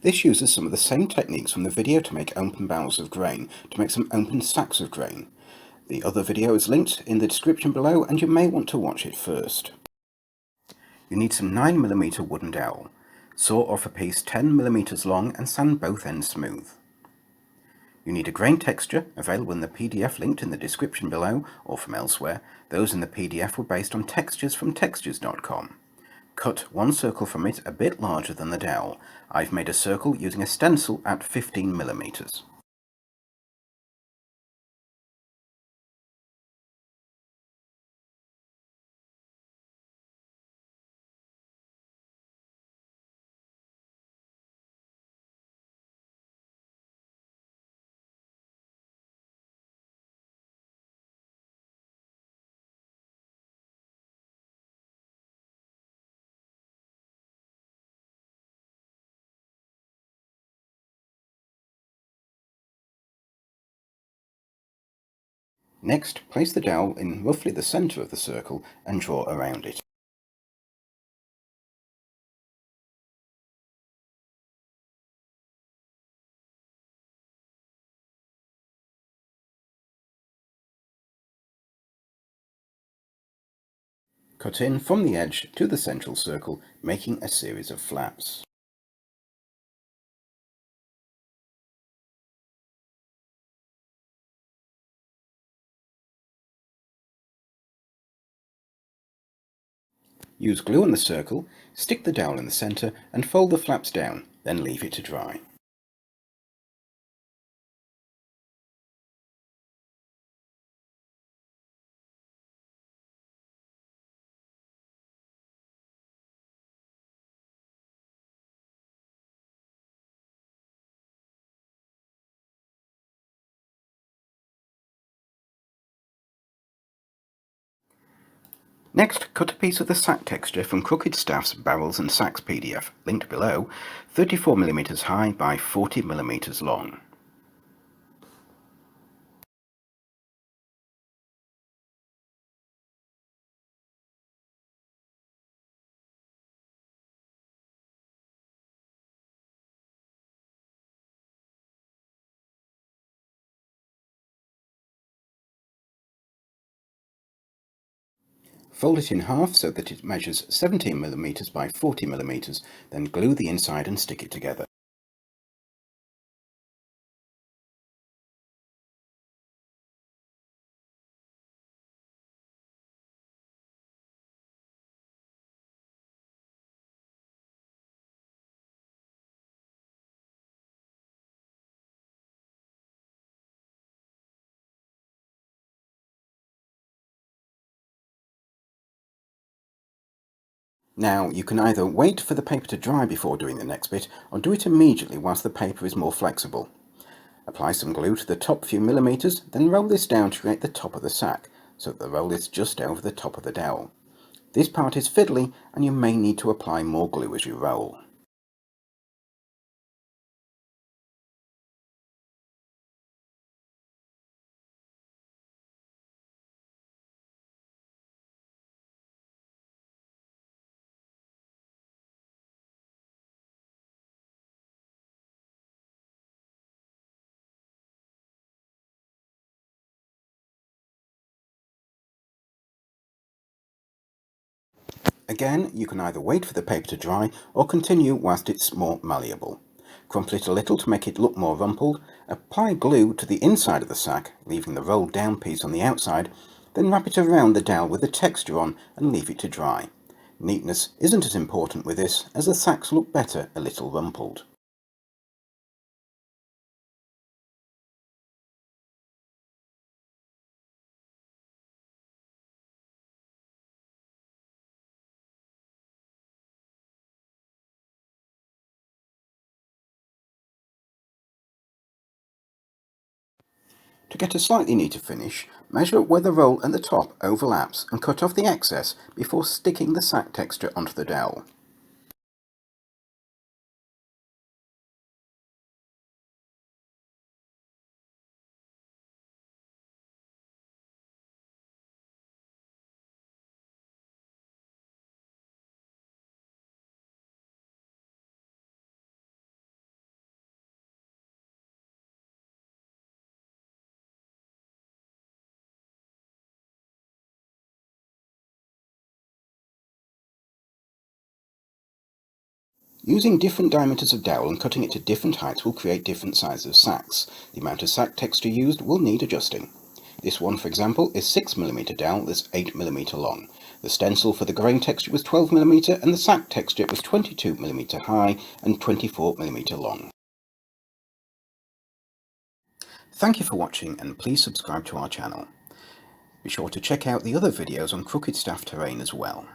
This uses some of the same techniques from the video to make open barrels of grain to make some open sacks of grain. The other video is linked in the description below and you may want to watch it first. You need some 9mm wooden dowel. Saw off a piece 10mm long and sand both ends smooth. You need a grain texture, available in the PDF linked in the description below or from elsewhere. Those in the PDF were based on textures from textures.com. Cut one circle from it a bit larger than the dowel. I've made a circle using a stencil at 15mm. Next, place the dowel in roughly the centre of the circle and draw around it. Cut in from the edge to the central circle, making a series of flaps. Use glue on the circle, stick the dowel in the centre and fold the flaps down, then leave it to dry. Next, cut a piece of the sack texture from Crooked Staff's Barrels and Sacks PDF, linked below, 34mm high by 40mm long. Fold it in half so that it measures 17mm by 40mm, then glue the inside and stick it together. Now, you can either wait for the paper to dry before doing the next bit, or do it immediately whilst the paper is more flexible. Apply some glue to the top few millimetres, then roll this down to create the top of the sack, so that the roll is just over the top of the dowel. This part is fiddly, and you may need to apply more glue as you roll. Again, you can either wait for the paper to dry or continue whilst it's more malleable. Crumple it a little to make it look more rumpled, apply glue to the inside of the sack, leaving the rolled down piece on the outside, then wrap it around the dowel with the texture on and leave it to dry. Neatness isn't as important with this, as the sacks look better a little rumpled. To get a slightly neater finish, measure where the roll at the top overlaps and cut off the excess before sticking the sack texture onto the dowel. Using different diameters of dowel and cutting it to different heights will create different sizes of sacks. The amount of sack texture used will need adjusting. This one, for example, is 6mm dowel that's 8mm long. The stencil for the grain texture was 12mm and the sack texture was 22mm high and 24mm long. Thank you for watching, and please subscribe to our channel. Be sure to check out the other videos on crooked staff terrain as well.